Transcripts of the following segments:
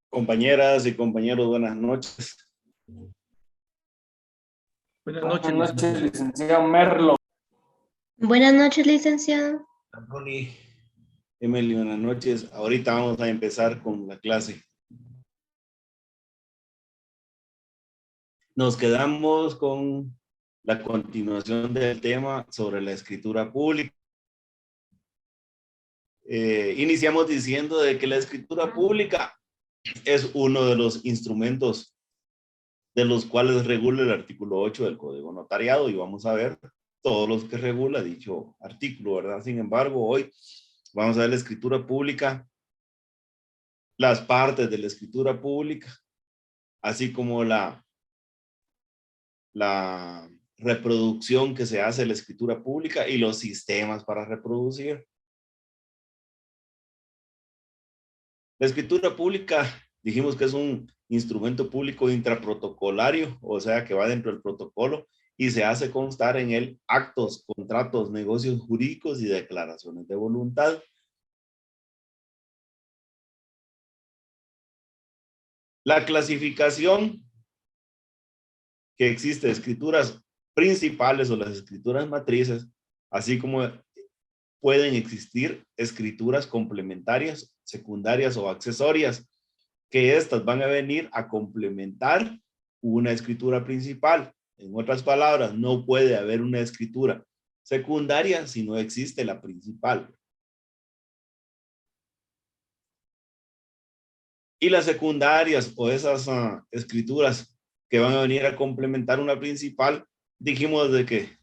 Compañeras y compañeros, buenas noches. Buenas Buenas noches, noches, licenciado Merlo. Buenas noches, licenciado. Tony, Emily, buenas noches. Ahorita vamos a empezar con la clase. Nos quedamos con la continuación del tema sobre la escritura pública. Iniciamos diciendo de que la escritura pública es uno de los instrumentos de los cuales regula el artículo 8 del Código Notariado, y vamos a ver todos los que regula dicho artículo, ¿verdad? Sin embargo, hoy vamos a ver la escritura pública, las partes de la escritura pública, así como la reproducción que se hace de la escritura pública y los sistemas para reproducir. La escritura pública, dijimos que es un instrumento público intraprotocolario, o sea que va dentro del protocolo y se hace constar en él actos, contratos, negocios jurídicos y declaraciones de voluntad. La clasificación que existe de escrituras principales o las escrituras matrices, así como pueden existir escrituras complementarias, secundarias o accesorias, que estas van a venir a complementar una escritura principal. En otras palabras, no puede haber una escritura secundaria si no existe la principal. Y las secundarias o esas escrituras que van a venir a complementar una principal, dijimos de que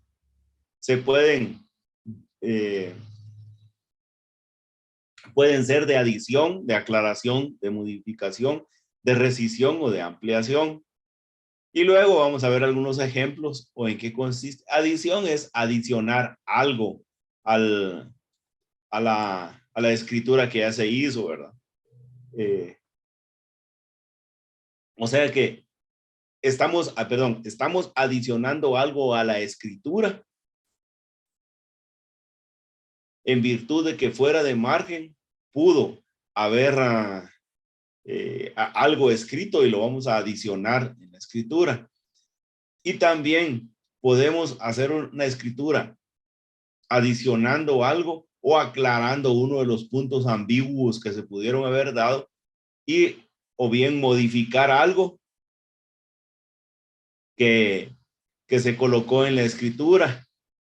se pueden ser de adición, de aclaración, de modificación, de rescisión o de ampliación. Y luego vamos a ver algunos ejemplos o en qué consiste. Adición es adicionar algo a la escritura que ya se hizo, ¿verdad? O sea que estamos adicionando algo a la escritura en virtud de que fuera de margen pudo haber algo escrito y lo vamos a adicionar en la escritura. Y también podemos hacer una escritura adicionando algo o aclarando uno de los puntos ambiguos que se pudieron haber dado, y o bien modificar algo que se colocó en la escritura,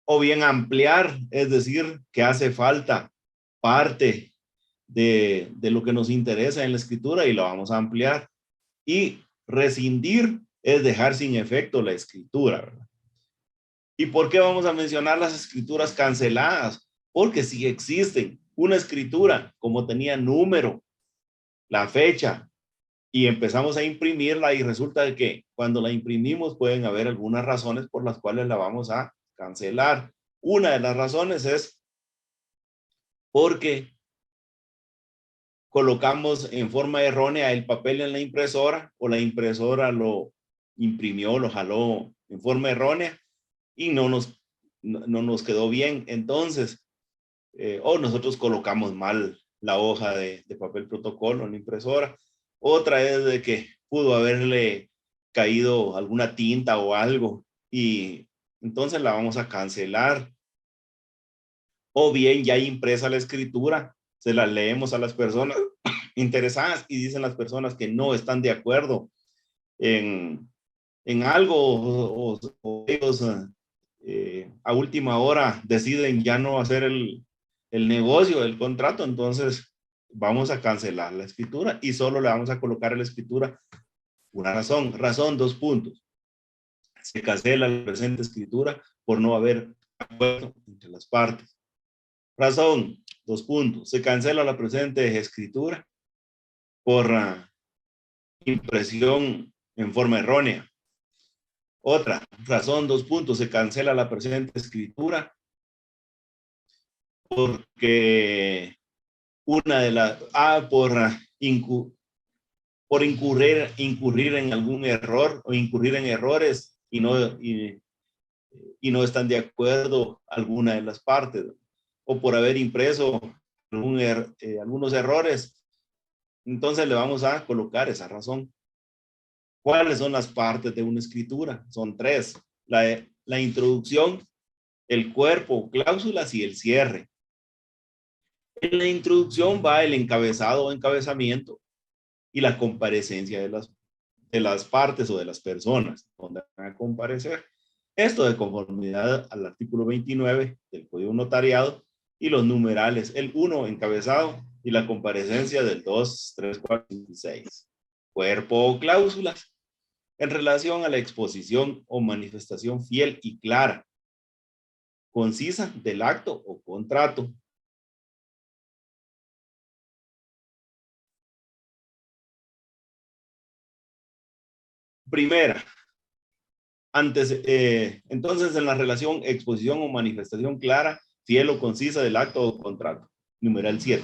o bien ampliar, es decir, que hace falta parte de lo que nos interesa en la escritura y lo vamos a ampliar. Y rescindir es dejar sin efecto la escritura, ¿verdad? ¿Y por qué vamos a mencionar las escrituras canceladas? Porque si existen una escritura como tenía número, la fecha, y empezamos a imprimirla y resulta de que cuando la imprimimos pueden haber algunas razones por las cuales la vamos a cancelar. Una de las razones es porque colocamos en forma errónea el papel en la impresora, o la impresora lo imprimió, lo jaló en forma errónea y no nos quedó bien. Entonces, o nosotros colocamos mal la hoja de papel protocolo en la impresora. Otra es de que pudo haberle caído alguna tinta o algo y entonces la vamos a cancelar. O bien ya impresa la escritura, se la leemos a las personas interesadas y dicen las personas que no están de acuerdo en algo, o ellos a última hora deciden ya no hacer el negocio, el contrato, entonces vamos a cancelar la escritura y solo le vamos a colocar a la escritura una razón, 2 puntos. Se cancela la presente escritura por no haber acuerdo entre las partes. Razón, 2 puntos. Se cancela la presente escritura por impresión en forma errónea. Otra razón, 2 puntos. Se cancela la presente escritura porque una de las por incurrir en algún error o incurrir en errores y y no están de acuerdo alguna de las partes, o por haber impreso algunos errores, entonces le vamos a colocar esa razón. ¿Cuáles son las partes de una escritura? Son tres: la introducción, el cuerpo, cláusulas y el cierre. En la introducción va el encabezado o encabezamiento y la comparecencia de las partes o de las personas donde van a comparecer. Esto de conformidad al artículo 29 del Código Notariado, y los numerales, el 1 encabezado y la comparecencia del 2, 3, 4 y 6. Cuerpo o cláusulas en relación a la exposición o manifestación fiel y clara, concisa del acto o contrato. Primera, entonces en la relación exposición o manifestación clara, fiel o concisa del acto o contrato. Numeral 7.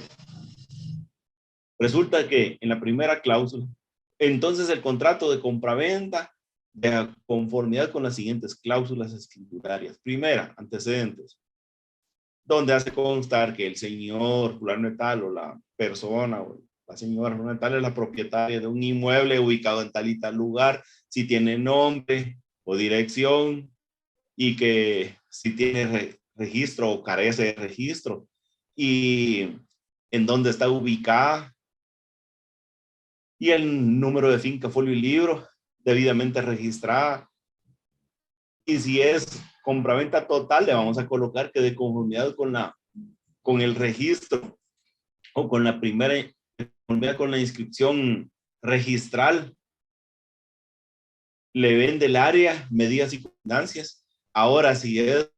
Resulta que en la primera cláusula, entonces el contrato de compraventa de conformidad con las siguientes cláusulas escriturarias. Primera, antecedentes, donde hace constar que el señor fulano de tal o la persona o la señora fulano de tal es la propietaria de un inmueble ubicado en tal y tal lugar, si tiene nombre o dirección, y que si tiene registro o carece de registro, y en dónde está ubicada, y el número de finca, folio y libro debidamente registrada. Y si es compraventa total, le vamos a colocar que de conformidad con el registro o con la primera, conformidad con la inscripción registral, le vende el área, medidas y colindancias. Ahora, si es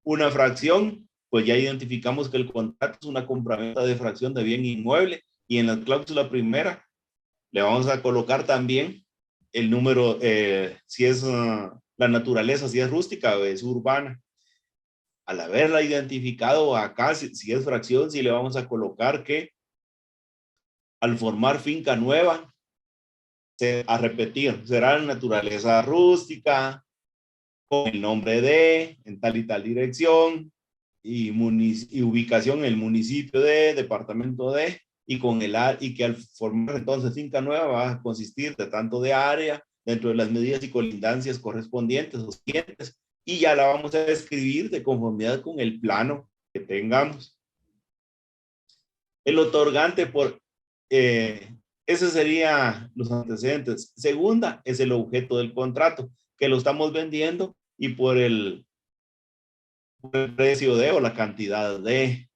una fracción, pues ya identificamos que el contrato es una compraventa de fracción de bien inmueble, y en la cláusula primera le vamos a colocar también el número, si es la naturaleza, si es rústica o es urbana. Al haberla identificado acá, si es fracción, si le vamos a colocar que al formar finca nueva, a repetir, será la naturaleza rústica, con el nombre de, en tal y tal dirección, y ubicación en el municipio de, departamento de, y que al formar entonces finca nueva va a consistir de tanto de área dentro de las medidas y colindancias correspondientes o siguientes, y ya la vamos a escribir de conformidad con el plano que tengamos. El otorgante ese sería los antecedentes. Segunda es el objeto del contrato, que lo estamos vendiendo, y por el precio de o la cantidad de.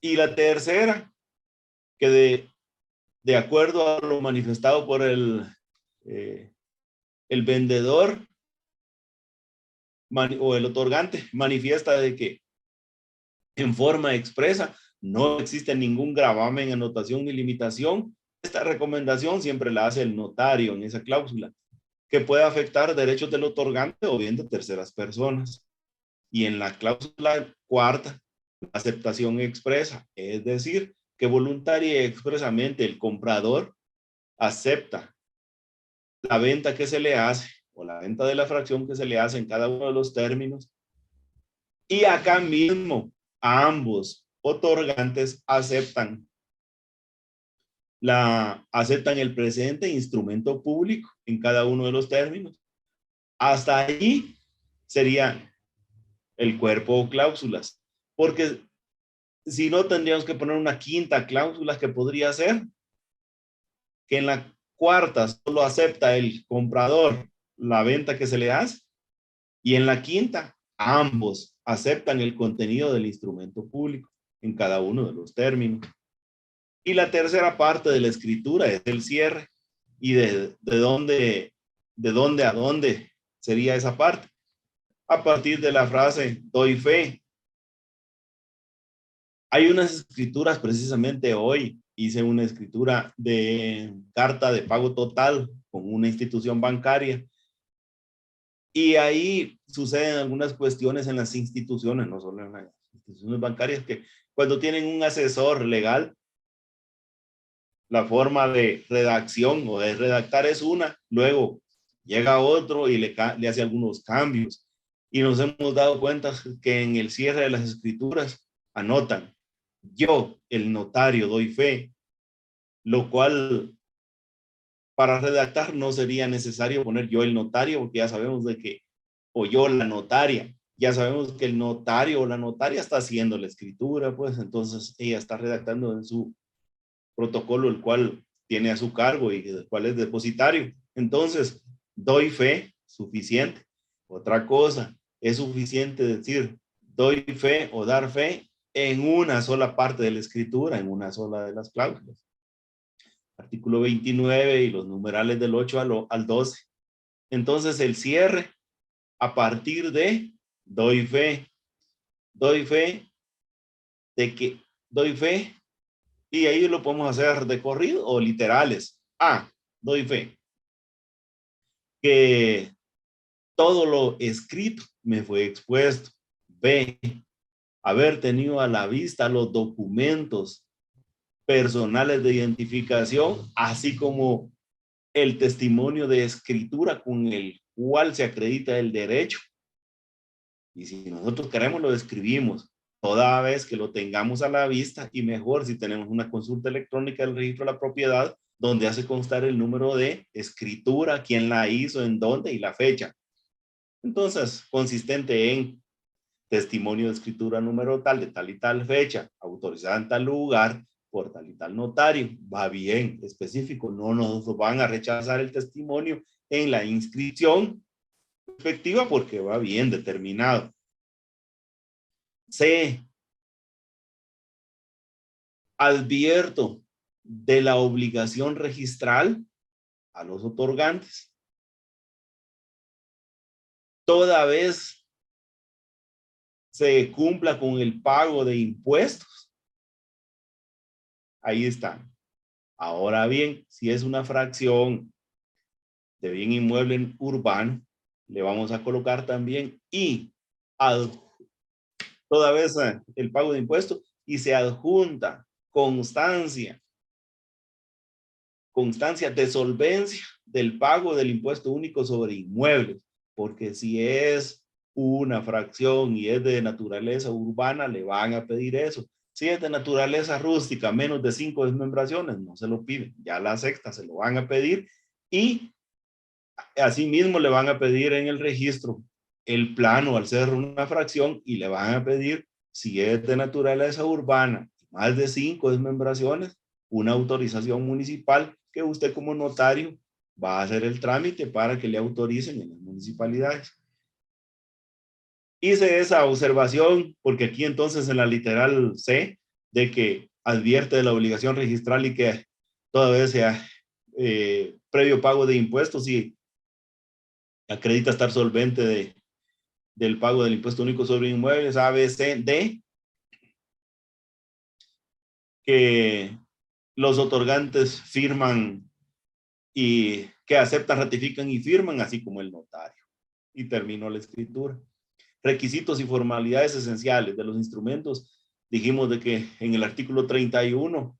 Y la tercera, que de acuerdo a lo manifestado por el vendedor o el otorgante, manifiesta de que en forma expresa no existe ningún gravamen, anotación ni limitación. Esta recomendación siempre la hace el notario en esa cláusula, que puede afectar derechos del otorgante o bien de terceras personas. Y en la cláusula cuarta, la aceptación expresa, es decir, que voluntaria y expresamente el comprador acepta la venta que se le hace o la venta de la fracción que se le hace en cada uno de los términos. Y acá mismo, ambos otorgantes aceptan el presente instrumento público en cada uno de los términos. Hasta ahí sería el cuerpo o cláusulas, porque si no, tendríamos que poner una quinta cláusula, que podría ser que en la cuarta solo acepta el comprador la venta que se le hace, y en la quinta ambos aceptan el contenido del instrumento público en cada uno de los términos. Y la tercera parte de la escritura es el cierre. ¿Y de dónde a dónde sería esa parte? A partir de la frase doy fe. Hay unas escrituras, precisamente hoy hice una escritura de carta de pago total con una institución bancaria, y ahí suceden algunas cuestiones en las instituciones, no solo en las instituciones bancarias, que cuando tienen un asesor legal, la forma de redacción o de redactar es una, luego llega otro y le hace algunos cambios. Y nos hemos dado cuenta que en el cierre de las escrituras anotan, yo, el notario, doy fe, lo cual para redactar no sería necesario poner yo el notario, porque ya sabemos de que, o yo la notaria, ya sabemos que el notario o la notaria está haciendo la escritura, pues entonces ella está redactando en su protocolo, el cual tiene a su cargo y el cual es depositario. Entonces, doy fe, suficiente. Otra cosa, es suficiente decir, doy fe o dar fe en una sola parte de la escritura, en una sola de las cláusulas. Artículo 29 y los numerales del 8 al 12. Entonces, el cierre a partir de doy fe de que doy fe, y ahí lo podemos hacer de corrido o literales. A, doy fe que todo lo escrito me fue expuesto. B, haber tenido a la vista los documentos personales de identificación, así como el testimonio de escritura con el cual se acredita el derecho. Y si nosotros queremos, lo escribimos toda vez que lo tengamos a la vista, y mejor si tenemos una consulta electrónica del registro de la propiedad, donde hace constar el número de escritura, quién la hizo, en dónde y la fecha. Entonces, consistente en testimonio de escritura número tal, de tal y tal fecha, autorizada en tal lugar, por tal y tal notario. Va bien, específico, no nos van a rechazar el testimonio en la inscripción efectiva porque va bien determinado. C, advierto de la obligación registral a los otorgantes. Toda vez se cumpla con el pago de impuestos. Ahí está. Ahora bien, si es una fracción de bien inmueble urbano, le vamos a colocar también y toda vez el pago de impuestos, y se adjunta constancia de solvencia del pago del impuesto único sobre inmuebles, porque si es una fracción y es de naturaleza urbana, le van a pedir eso. Si es de naturaleza rústica, menos de 5 desmembraciones, no se lo piden. Ya la sexta se lo van a pedir, y asimismo le van a pedir en el registro el plano al ser una fracción, y le van a pedir, si es de naturaleza urbana, más de 5 desmembraciones, una autorización municipal que usted como notario va a hacer el trámite para que le autoricen en las municipalidades. Hice esa observación porque aquí entonces en la literal C, de que advierte de la obligación registral y que toda vez sea previo pago de impuestos y acredita estar solvente del pago del impuesto único sobre inmuebles, A, B, C, D, que los otorgantes firman y que aceptan, ratifican y firman, así como el notario. Y terminó la escritura. Requisitos y formalidades esenciales de los instrumentos. Dijimos de que en el artículo 31,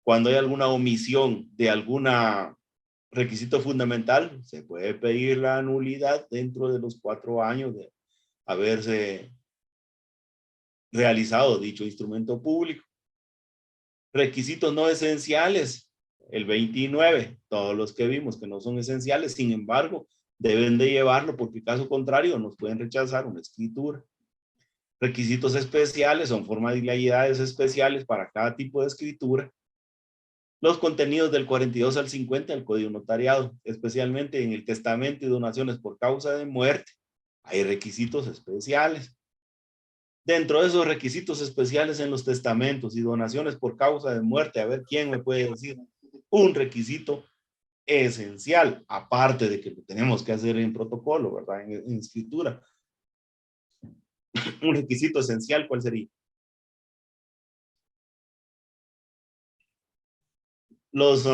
cuando hay alguna omisión de alguna requisito fundamental, se puede pedir la nulidad dentro de los 4 años de haberse realizado dicho instrumento público. Requisitos no esenciales, el 29, todos los que vimos que no son esenciales, sin embargo, deben de llevarlo porque caso contrario nos pueden rechazar una escritura. Requisitos especiales son formalidades especiales para cada tipo de escritura. Los contenidos del 42 al 50 del Código Notariado, especialmente en el testamento y donaciones por causa de muerte, hay requisitos especiales. Dentro de esos requisitos especiales en los testamentos y donaciones por causa de muerte, a ver quién me puede decir un requisito esencial, aparte de que lo tenemos que hacer en protocolo, ¿verdad? En escritura. Un requisito esencial, ¿cuál sería? Los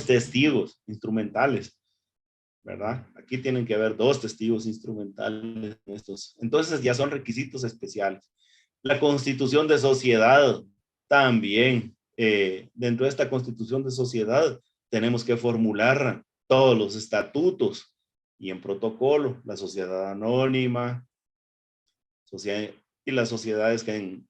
testigos instrumentales, ¿verdad? Aquí tienen que haber 2 testigos instrumentales en estos. Entonces ya son requisitos especiales. La constitución de sociedad también dentro de esta constitución de sociedad tenemos que formular todos los estatutos y en protocolo, la sociedad anónima, y las sociedades que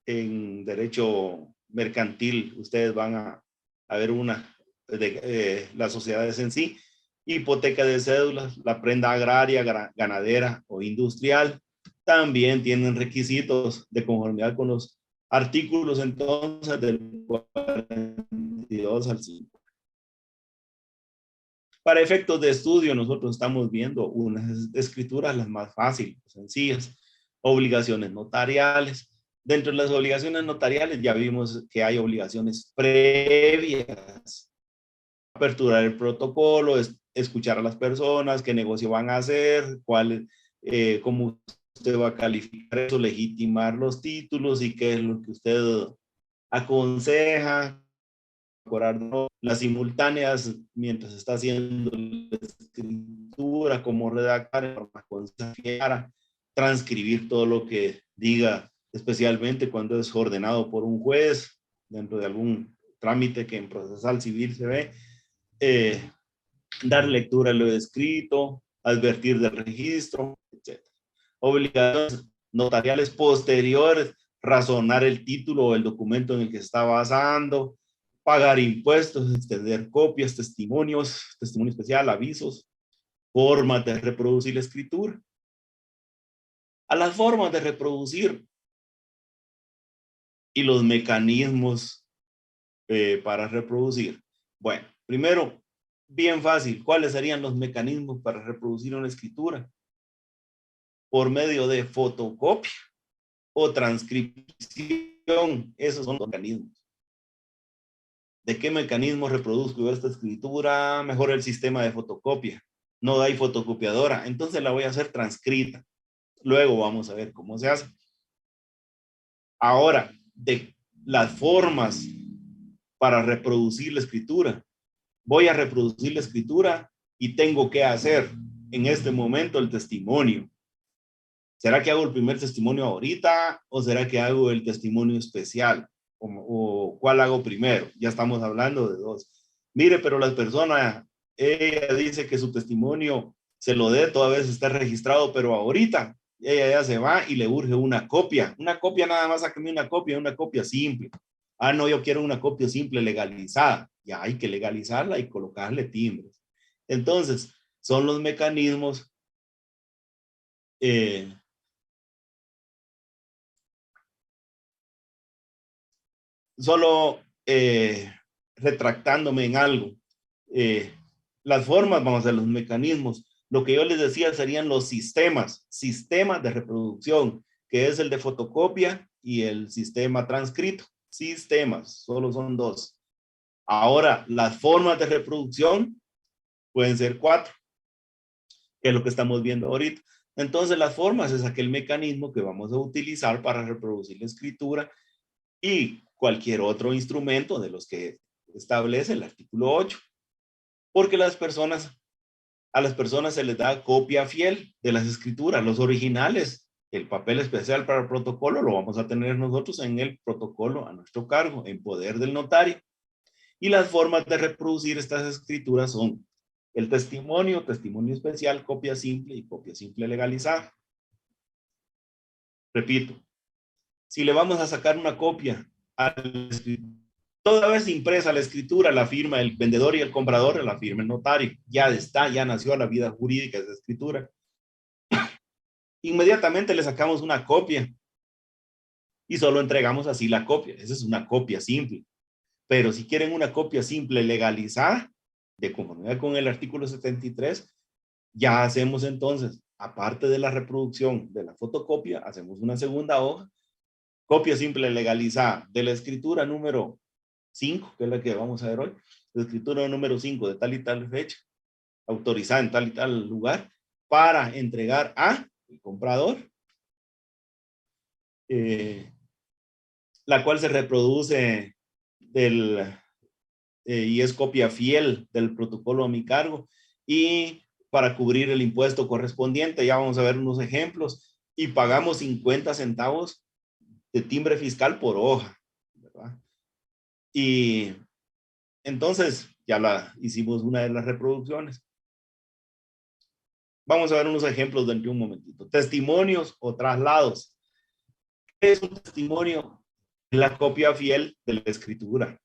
en derecho mercantil ustedes van a ver una de las sociedades en sí, hipoteca de cédulas, la prenda agraria, ganadera o industrial, también tienen requisitos de conformidad con los artículos entonces del 42 al 5. Para efectos de estudio, nosotros estamos viendo unas escrituras las más fáciles, sencillas, obligaciones notariales. Dentro de las obligaciones notariales ya vimos que hay obligaciones previas. Aperturar el protocolo, escuchar a las personas, qué negocio van a hacer, cómo usted va a calificar eso, legitimar los títulos y qué es lo que usted aconseja, mejorar las simultáneas mientras está haciendo la escritura, cómo redactar en forma concisa, transcribir todo lo que diga, especialmente cuando es ordenado por un juez dentro de algún trámite que en procesal civil se ve, dar lectura a lo escrito, advertir del registro, etc. Obligaciones notariales posteriores, razonar el título o el documento en el que se está basando, pagar impuestos, extender copias, testimonios, testimonio especial, avisos, formas de reproducir la escritura. A las formas de reproducir y los mecanismos para reproducir. Bueno, primero, bien fácil, ¿cuáles serían los mecanismos para reproducir una escritura? Por medio de fotocopia o transcripción, esos son los mecanismos. ¿De qué mecanismo reproduzco yo esta escritura? Mejor el sistema de fotocopia. No hay fotocopiadora, entonces la voy a hacer transcrita. Luego vamos a ver cómo se hace. Ahora, de las formas para reproducir la escritura. Voy a reproducir la escritura y tengo que hacer en este momento el testimonio. ¿Será que hago el primer testimonio ahorita o será que hago el testimonio especial? ¿O cuál hago primero? Ya estamos hablando de dos. Mire, pero la persona, ella dice que su testimonio se lo dé, todavía está registrado, pero ahorita ella ya se va y le urge una copia. Una copia nada más, sáqueme una copia simple. Ah, no, yo quiero una copia simple legalizada. Ya hay que legalizarla y colocarle timbres. Entonces, son los mecanismos solo retractándome en algo. Las formas, vamos a ver, los mecanismos. Lo que yo les decía serían los sistemas de reproducción, que es el de fotocopia y el sistema transcrito. Sistemas, solo son dos. Ahora, las formas de reproducción pueden ser 4, que es lo que estamos viendo ahorita. Entonces, las formas es aquel mecanismo que vamos a utilizar para reproducir la escritura y cualquier otro instrumento de los que establece el artículo 8. Porque a las personas se les da copia fiel de las escrituras, los originales. El papel especial para el protocolo lo vamos a tener nosotros en el protocolo a nuestro cargo, en poder del notario. Y las formas de reproducir estas escrituras son el testimonio, testimonio especial, copia simple y copia simple legalizada. Repito, si le vamos a sacar una copia al escritor, toda vez impresa la escritura, la firma el vendedor y el comprador, la firma el notario. Ya está, ya nació la vida jurídica de esa escritura. Inmediatamente le sacamos una copia y solo entregamos así la copia. Esa es una copia simple. Pero si quieren una copia simple legalizada, de conformidad con el artículo 73, ya hacemos entonces, aparte de la reproducción de la fotocopia, hacemos una segunda hoja, copia simple legalizada de la escritura número 5, que es la que vamos a ver hoy, la escritura número 5 de tal y tal fecha, autorizada en tal y tal lugar, para entregar a el comprador, la cual se reproduce y es copia fiel del protocolo a mi cargo, y para cubrir el impuesto correspondiente, ya vamos a ver unos ejemplos, y pagamos 50 centavos de timbre fiscal por hoja, ¿verdad? Y entonces ya hicimos una de las reproducciones. Vamos a ver unos ejemplos dentro de un momentito. Testimonios o traslados. ¿Qué es un testimonio? La copia fiel de la escritura.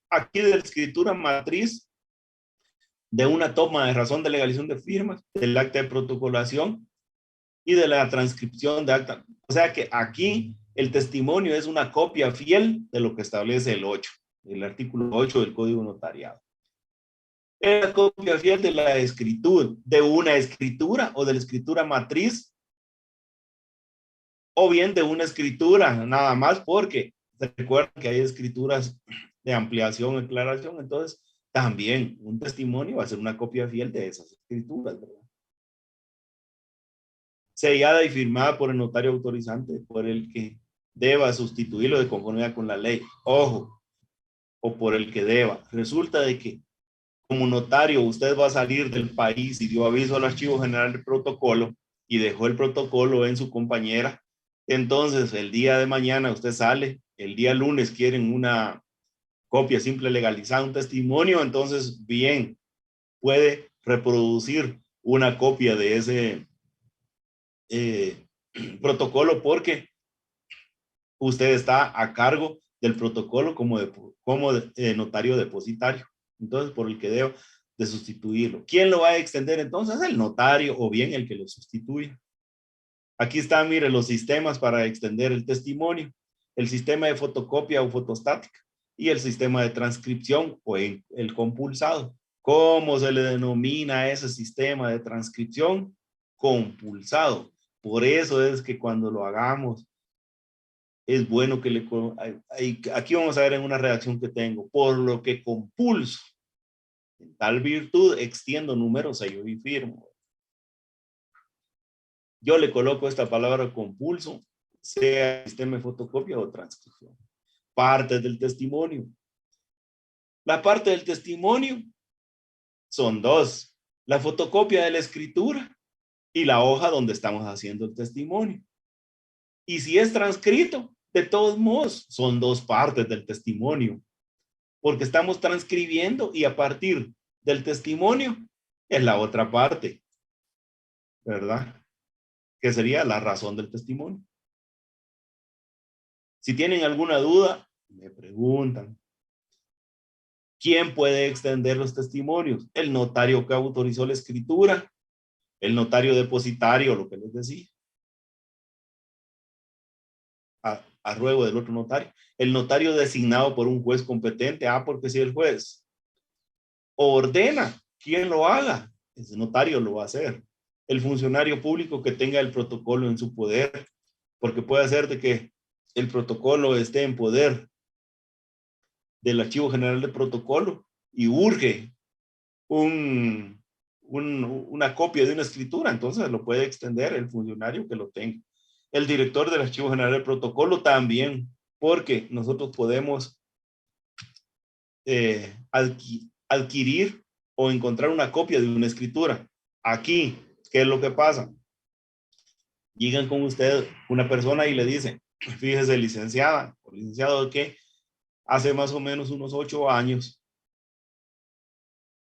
Aquí de la escritura matriz, de una toma de razón de legalización de firmas, del acta de protocolación y de la transcripción de acta. O sea que aquí el testimonio es una copia fiel de lo que establece el artículo 8 del Código Notariado. Es la copia fiel de la escritura, de una escritura o de la escritura matriz, o bien de una escritura nada más, porque recuerden que hay escrituras de ampliación, aclaración, entonces también un testimonio va a ser una copia fiel de esas escrituras, ¿verdad? Sellada y firmada por el notario autorizante, por el que deba sustituirlo de conformidad con la ley. Ojo, o por el que deba. Resulta de que como notario usted va a salir del país y dio aviso al Archivo General del Protocolo y dejó el protocolo en su compañera. Entonces, el día de mañana usted sale, el día lunes quieren una copia simple legalizada, un testimonio, entonces bien, puede reproducir una copia de ese protocolo porque usted está a cargo del protocolo como notario depositario. Entonces, por el que debo de sustituirlo. ¿Quién lo va a extender entonces? El notario o bien el que lo sustituye. Aquí están, mire, los sistemas para extender el testimonio. El sistema de fotocopia o fotostática y el sistema de transcripción o el compulsado. ¿Cómo se le denomina a ese sistema de transcripción? Compulsado. Por eso es que cuando lo hagamos, es bueno que aquí vamos a ver en una redacción que tengo, por lo que compulso, en tal virtud, extiendo números, sello y firmo. Yo le coloco esta palabra compulso, sea sistema de fotocopia o transcripción. Parte del testimonio. La parte del testimonio son dos. La fotocopia de la escritura y la hoja donde estamos haciendo el testimonio. Y si es transcrito, de todos modos, son dos partes del testimonio. Porque estamos transcribiendo y a partir del testimonio es la otra parte, ¿verdad? Que sería la razón del testimonio. Si tienen alguna duda, me preguntan. ¿Quién puede extender los testimonios? El notario que autorizó la escritura, el notario depositario, lo que les decía, a ruego del otro notario, el notario designado por un juez competente, porque si el juez ordena quién lo haga, ese notario lo va a hacer. El funcionario público que tenga el protocolo en su poder, porque puede ser de que el protocolo esté en poder del Archivo General de Protocolo y urge una copia de una escritura, entonces lo puede extender el funcionario que lo tenga. El director del Archivo General de Protocolo también, porque nosotros podemos adquirir o encontrar una copia de una escritura. Aquí, ¿qué es lo que pasa? Llegan con usted una persona y le dice, fíjese, licenciada o licenciado, que hace más o menos unos 8 años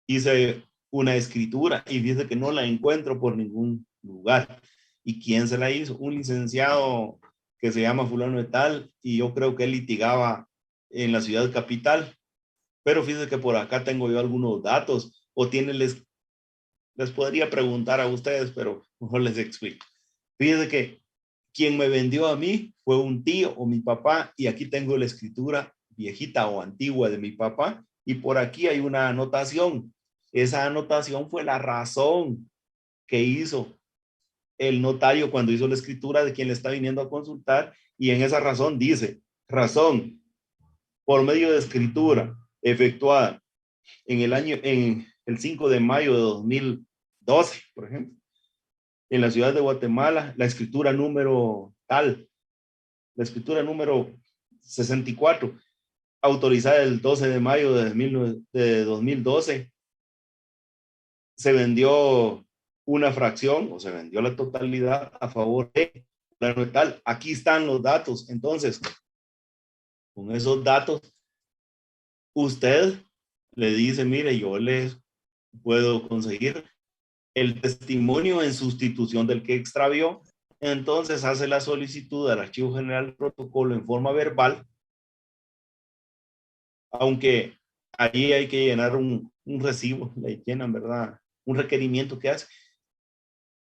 hice una escritura y dice que no la encuentro por ningún lugar. ¿Y quién se la hizo? Un licenciado que se llama fulano de tal, y yo creo que él litigaba en la ciudad capital. Pero fíjense que por acá tengo yo algunos datos, o les podría preguntar a ustedes, pero mejor les explico. Fíjense que quien me vendió a mí fue un tío o mi papá, y aquí tengo la escritura viejita o antigua de mi papá, y por aquí hay una anotación. Esa anotación fue la razón que hizo el notario cuando hizo la escritura de quien le está viniendo a consultar, y en esa razón dice, razón, por medio de escritura efectuada en el 5 de mayo de 2012, por ejemplo, en la ciudad de Guatemala, la escritura número tal, la escritura número 64, autorizada el 12 de mayo de 2012, se vendió una fracción o se vendió la totalidad a favor de la tal. Aquí están los datos. Entonces, con esos datos, usted le dice, mire, yo les puedo conseguir el testimonio en sustitución del que extravió. Entonces hace la solicitud al Archivo General del Protocolo en forma verbal, aunque allí hay que llenar un recibo, le llenan, ¿verdad? Un requerimiento que hace.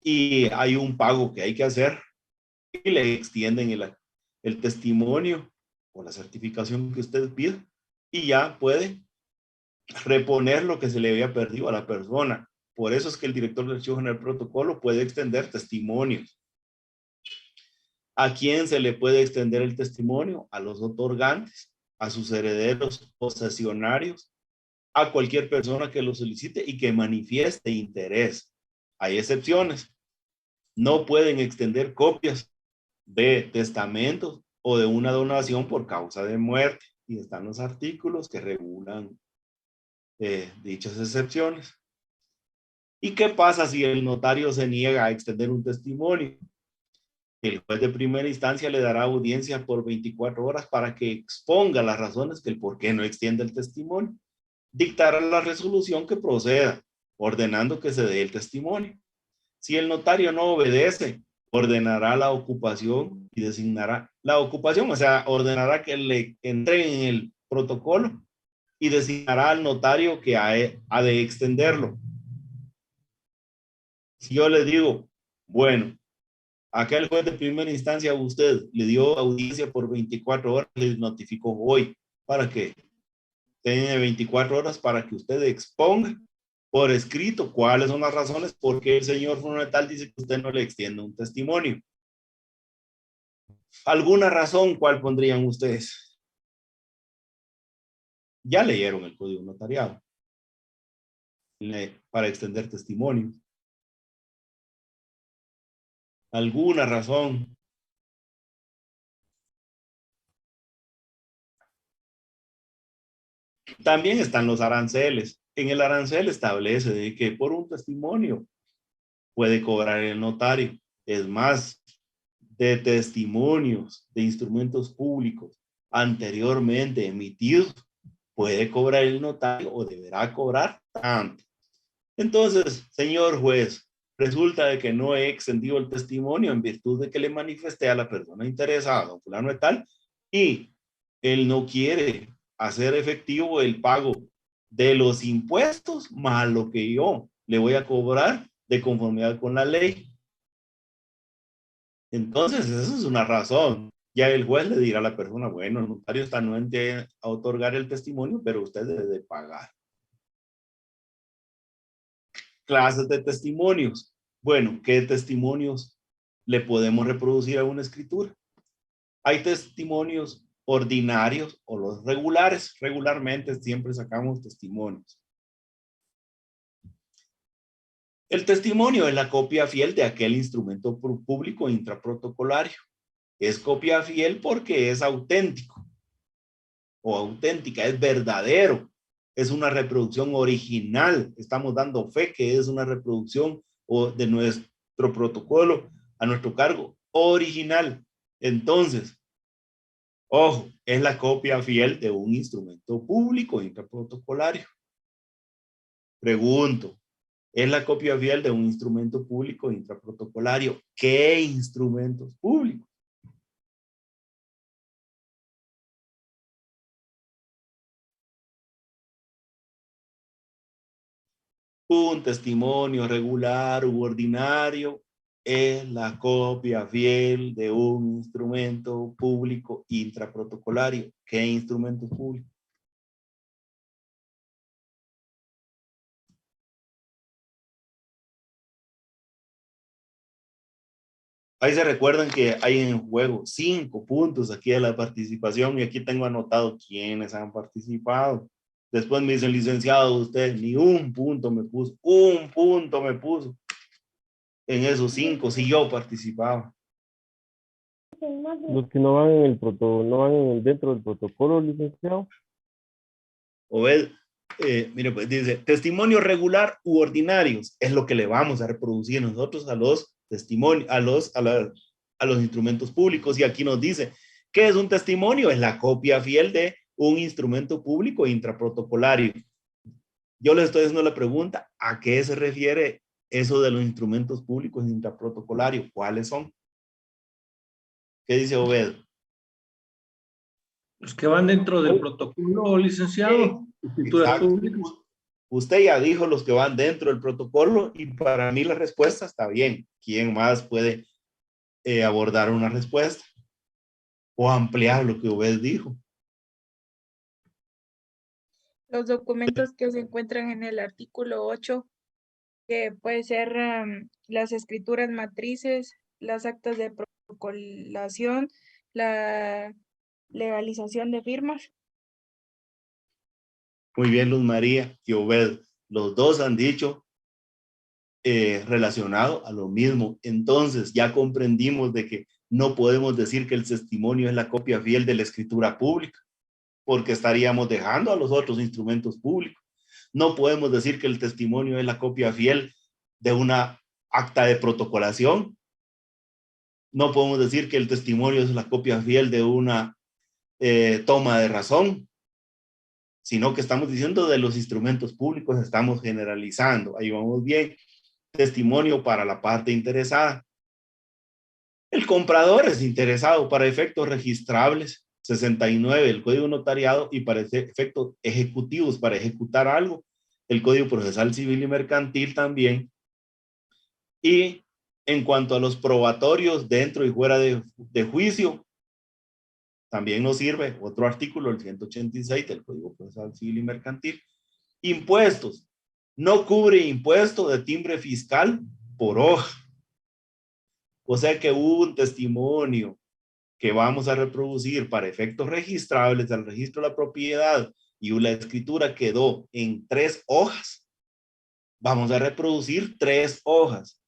Y hay un pago que hay que hacer y le extienden el testimonio o la certificación que usted pide y ya puede reponer lo que se le había perdido a la persona. Por eso es que el director del Archivo General del Protocolo puede extender testimonios. ¿A quién se le puede extender el testimonio? A los otorgantes, a sus herederos posesionarios, a cualquier persona que lo solicite y que manifieste interés. Hay excepciones. No pueden extender copias de testamentos o de una donación por causa de muerte. Y están los artículos que regulan dichas excepciones. ¿Y qué pasa si el notario se niega a extender un testimonio? El juez de primera instancia le dará audiencia por 24 horas para que exponga las razones del por qué no extiende el testimonio. Dictará la resolución que proceda, ordenando que se dé el testimonio. Si el notario no obedece, ordenará la ocupación y designará la ocupación, o sea, ordenará que le entreguen el protocolo y designará al notario que ha de extenderlo. Si yo le digo, bueno, acá el juez de primera instancia a usted le dio audiencia por 24 horas, le notificó hoy para que tiene 24 horas para que usted exponga por escrito cuáles son las razones por qué el señor Funetal dice que usted no le extiende un testimonio. ¿Alguna razón cuál pondrían ustedes? Ya leyeron el código notariado para extender testimonio. ¿Alguna razón? También están los aranceles. En el arancel establece de que por un testimonio puede cobrar el notario. Es más, de testimonios de instrumentos públicos anteriormente emitidos, puede cobrar el notario o deberá cobrar tanto. Entonces, señor juez, resulta de que no he extendido el testimonio en virtud de que le manifesté a la persona interesada, don fulano de tal, y él no quiere hacer efectivo el pago de los impuestos más lo que yo le voy a cobrar de conformidad con la ley. Entonces, esa es una razón. Ya el juez le dirá a la persona, bueno, el notario está anuente a otorgar el testimonio, pero usted debe de pagar. Clases de testimonios. Bueno, ¿qué testimonios le podemos reproducir a una escritura? Hay testimonios ordinarios o los regulares. Regularmente siempre sacamos testimonios. El testimonio es la copia fiel de aquel instrumento público intraprotocolario. Es copia fiel porque es auténtico o auténtica, es verdadero, es una reproducción original. Estamos dando fe que es una reproducción de nuestro protocolo a nuestro cargo original. Entonces, ojo, es la copia fiel de un instrumento público intraprotocolario. Pregunto, ¿es la copia fiel de un instrumento público intraprotocolario? ¿Qué instrumentos públicos? Un testimonio regular u ordinario es la copia fiel de un instrumento público intraprotocolario. ¿Qué instrumento público? Ahí se recuerdan que hay en juego 5 puntos aquí de la participación y aquí tengo anotado quiénes han participado. Después me dicen, licenciado, usted ni un punto me puso, un punto me puso en esos 5 si yo participaba. Los que no van en el protocolo, no van dentro del protocolo, licenciado. Obed, mire, pues dice, testimonio regular u ordinarios es lo que le vamos a reproducir nosotros a los testimonios, a los instrumentos públicos. Y aquí nos dice ¿Qué es un testimonio? Es la copia fiel de un instrumento público intraprotocolario. Yo les estoy haciendo la pregunta, ¿a qué se refiere eso de los instrumentos públicos intraprotocolarios? ¿Cuáles son? ¿Qué dice Obed? Los que van dentro del protocolo, licenciado, escrituras Exacto. públicas. Usted ya dijo los que van dentro del protocolo y para mí la respuesta está bien. ¿Quién más puede abordar una respuesta o ampliar lo que Obed dijo? Los documentos que se encuentran en el artículo 8, que puede ser las escrituras matrices, las actas de protocolación, la legalización de firmas. Muy bien, Luz María y Obed. Los dos han dicho relacionado a lo mismo. Entonces ya comprendimos de que no podemos decir que el testimonio es la copia fiel de la escritura pública, porque estaríamos dejando a los otros instrumentos públicos. No podemos decir que el testimonio es la copia fiel de una acta de protocolación. No podemos decir que el testimonio es la copia fiel de una toma de razón, sino que estamos diciendo de los instrumentos públicos, estamos generalizando. Ahí vamos bien. Testimonio para la parte interesada. El comprador es interesado para efectos registrables, 69, el Código Notariado, y para efectos ejecutivos, para ejecutar algo, el Código Procesal Civil y Mercantil también. Y en cuanto a los probatorios dentro y fuera de juicio, también nos sirve otro artículo, el 186 del Código Procesal Civil y Mercantil. Impuestos. No cubre impuesto de timbre fiscal por hoja. O sea que hubo un testimonio que vamos a reproducir para efectos registrables al registro de la propiedad y la escritura quedó en 3 hojas. Vamos a reproducir 3 hojas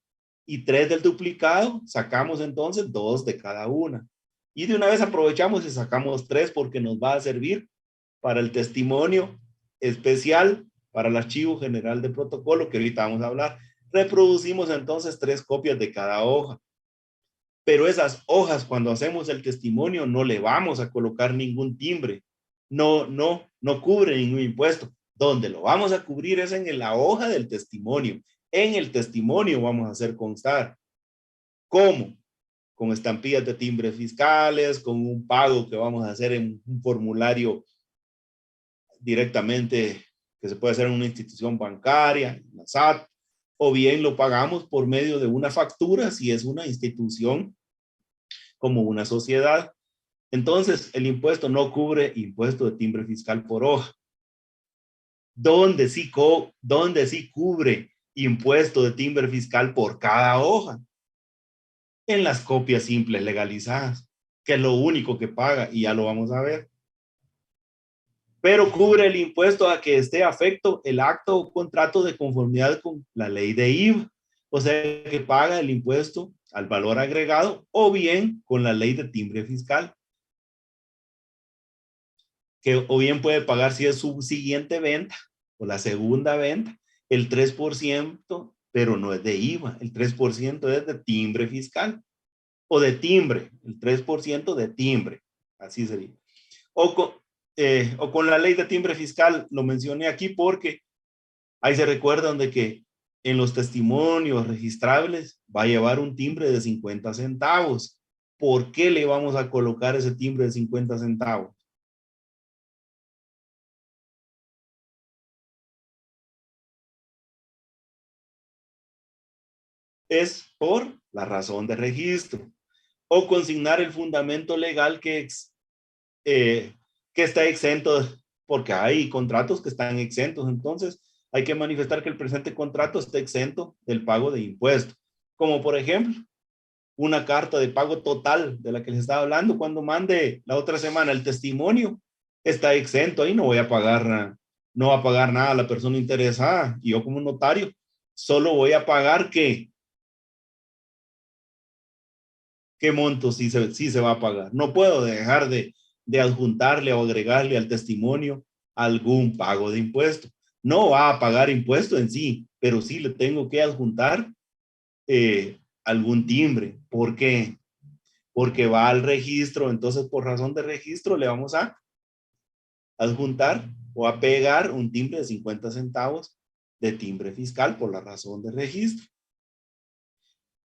y 3 del duplicado, sacamos entonces 2 de cada una. Y de una vez aprovechamos y sacamos 3 porque nos va a servir para el testimonio especial, para el archivo general de protocolo que ahorita vamos a hablar. Reproducimos entonces 3 copias de cada hoja. Pero esas hojas, cuando hacemos el testimonio, no le vamos a colocar ningún timbre. No cubre ningún impuesto. Donde lo vamos a cubrir es en la hoja del testimonio. En el testimonio vamos a hacer constar. ¿Cómo? Con estampillas de timbres fiscales, con un pago que vamos a hacer en un formulario directamente que se puede hacer en una institución bancaria, en la SAT, o bien lo pagamos por medio de una factura si es una institución como una sociedad. Entonces, el impuesto no cubre impuesto de timbre fiscal por hoja. ¿Dónde sí cubre impuesto de timbre fiscal por cada hoja? En las copias simples legalizadas, que es lo único que paga, y ya lo vamos a ver. Pero cubre el impuesto a que esté afecto el acto o contrato de conformidad con la ley de IVA. O sea, que paga el impuesto al valor agregado o bien con la ley de timbre fiscal. Que o bien puede pagar si es su siguiente venta o la segunda venta, el 3%, pero no es de IVA. El 3% es de timbre fiscal o de timbre, el 3% de timbre. Así sería. O con la ley de timbre fiscal, lo mencioné aquí porque ahí se recuerdan de que en los testimonios registrables va a llevar un timbre de 50 centavos. ¿Por qué le vamos a colocar ese timbre de 50 centavos? Es por la razón de registro o consignar el fundamento legal que está exento, porque hay contratos que están exentos. Entonces hay que manifestar que el presente contrato está exento del pago de impuestos, como por ejemplo una carta de pago total de la que les estaba hablando. Cuando mande la otra semana el testimonio, está exento. Ahí no va a pagar nada a la persona interesada, y yo como notario solo voy a pagar ¿qué monto sí se va a pagar? No puedo dejar de adjuntarle o agregarle al testimonio algún pago de impuesto. No va a pagar impuesto en sí, pero sí le tengo que adjuntar algún timbre. ¿Por qué? porque va al registro. Entonces, por razón de registro, le vamos a adjuntar o a pegar un timbre de 50 centavos de timbre fiscal por la razón de registro.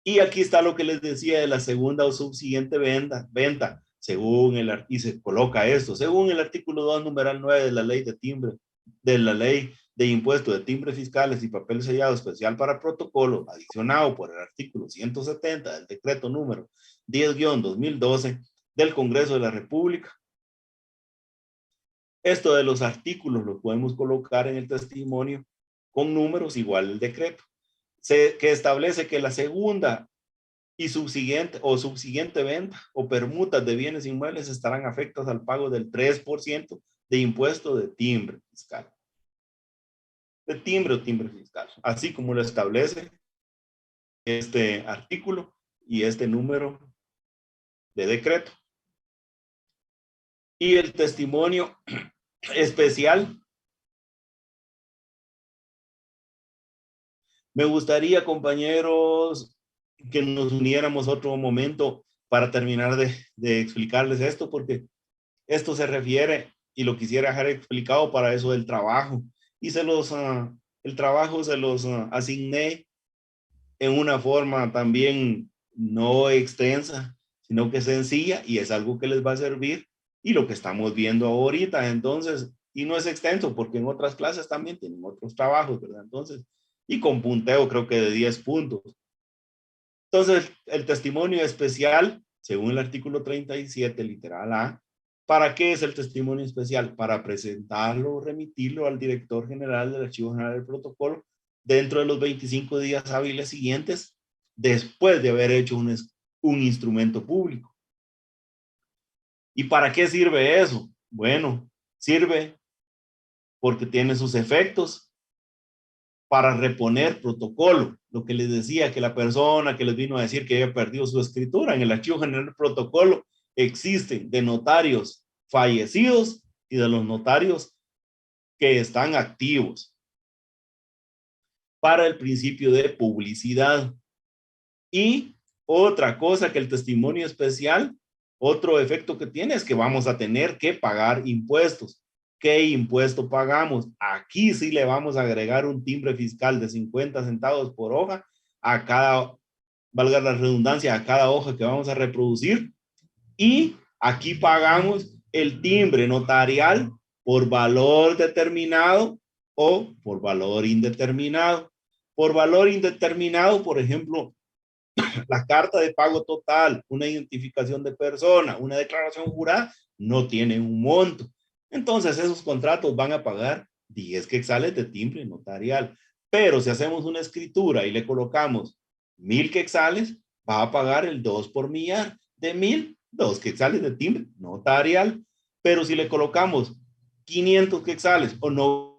Y aquí está lo que les decía de la segunda o subsiguiente venta según y se coloca esto, según el artículo 2, numeral 9 de la ley de timbre, de la ley de impuesto de timbres fiscales y papel sellado especial para protocolo, adicionado por el artículo 170 del decreto número 10-2012 del Congreso de la República. Esto de los artículos lo podemos colocar en el testimonio con números igual al decreto, que establece que la segunda y subsiguiente venta o permutas de bienes inmuebles estarán afectadas al pago del 3% de impuesto de timbre fiscal. De timbre o timbre fiscal, así como lo establece este artículo y este número de decreto. Y el testimonio especial. Me gustaría, compañeros, que nos uniéramos otro momento para terminar de explicarles esto, porque esto se refiere, y lo quisiera dejar explicado para eso del trabajo. Y el trabajo se los asigné en una forma también no extensa, sino que sencilla, y es algo que les va a servir, y lo que estamos viendo ahorita. Entonces, y no es extenso, porque en otras clases también tienen otros trabajos, ¿verdad? Entonces, y con punteo creo que de 10 puntos. Entonces, el testimonio especial, según el artículo 37, literal A, ¿para qué es el testimonio especial? Para presentarlo o remitirlo al director general del Archivo General del Protocolo dentro de los 25 días hábiles siguientes, después de haber hecho un instrumento público. ¿Y para qué sirve eso? Bueno, sirve porque tiene sus efectos para reponer protocolo. Lo que les decía, que la persona que les vino a decir que había perdido su escritura en el Archivo General del Protocolo existen de notarios fallecidos y de los notarios que están activos para el principio de publicidad. Y otra cosa que el testimonio especial, otro efecto que tiene es que vamos a tener que pagar impuestos. ¿Qué impuesto pagamos? Aquí sí le vamos a agregar un timbre fiscal de 50 centavos por hoja a cada, valga la redundancia, a cada hoja que vamos a reproducir. Y aquí pagamos el timbre notarial por valor determinado o por valor indeterminado. Por valor indeterminado, por ejemplo, la carta de pago total, una identificación de persona, una declaración jurada, no tienen un monto. Entonces esos contratos van a pagar 10 quetzales de timbre notarial. Pero si hacemos una escritura y le colocamos 1000 quetzales, va a pagar el 2 por millar. De 1000, 2 quetzales de timbre notarial. Pero si le colocamos 500 quetzales o no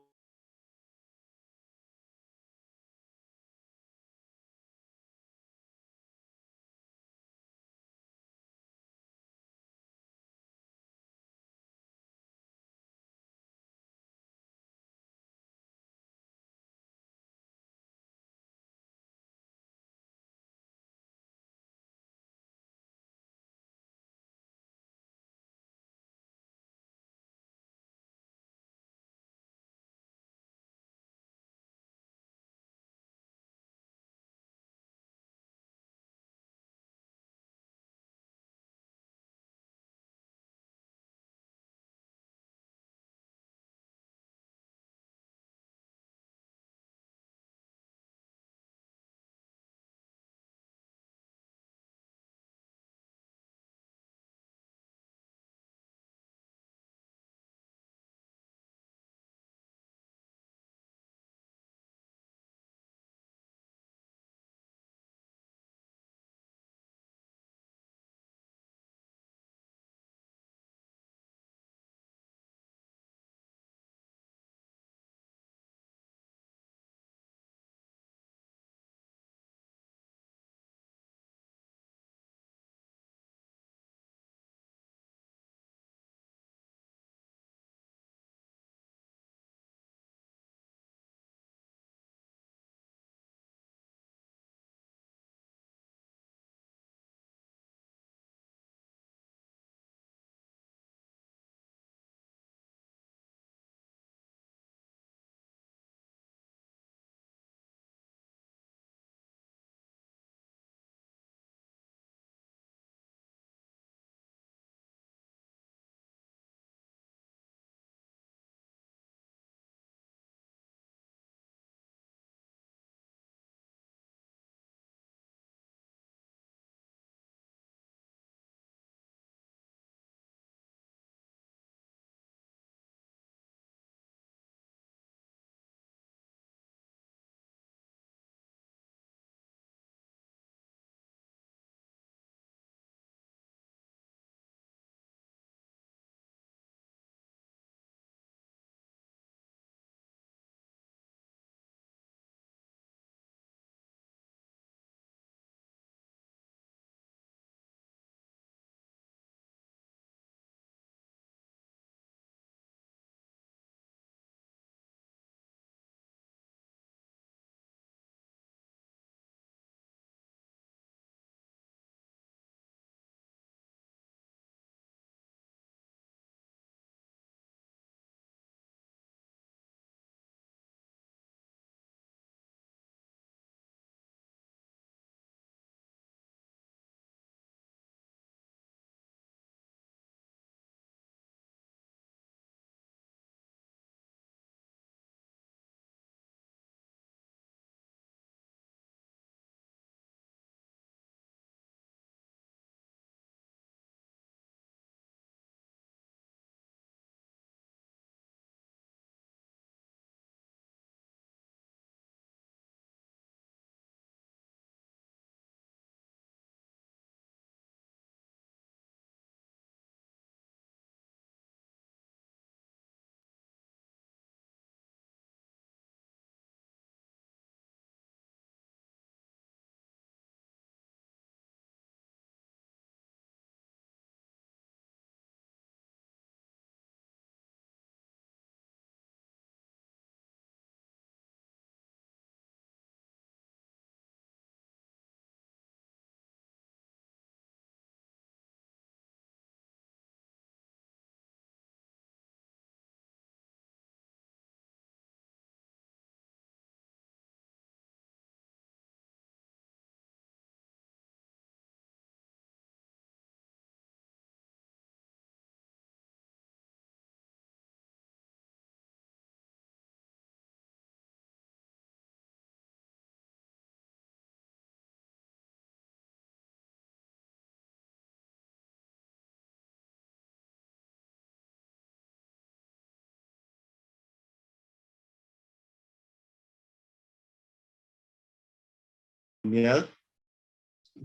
conformidad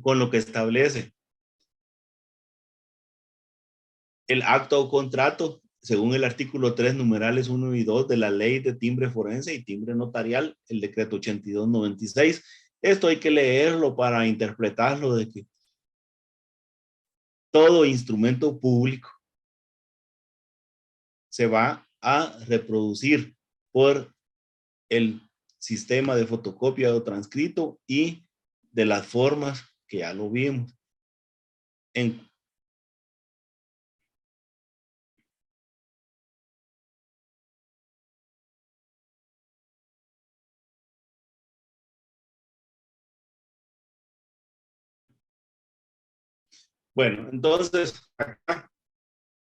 con lo que establece el acto o contrato, según el artículo 3, numerales 1 y 2 de la Ley de Timbre Forense y Timbre Notarial, el decreto 8296. Esto hay que leerlo para interpretarlo de que todo instrumento público se va a reproducir por el sistema de fotocopia o transcrito y de las formas que ya lo vimos. Bueno, entonces acá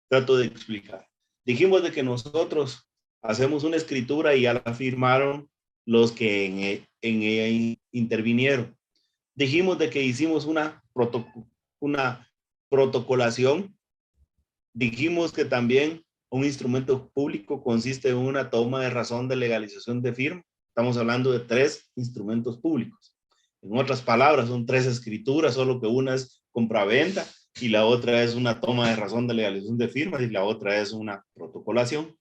trato de explicar. Dijimos de que nosotros hacemos una escritura y ya la firmaron los que en ella intervinieron. Dijimos de que hicimos una protocolación. Dijimos que también un instrumento público consiste en una toma de razón de legalización de firma. Estamos hablando de 3 instrumentos públicos. En otras palabras, son 3 escrituras, solo que una es compraventa y la otra es una toma de razón de legalización de firmas y la otra es una protocolación.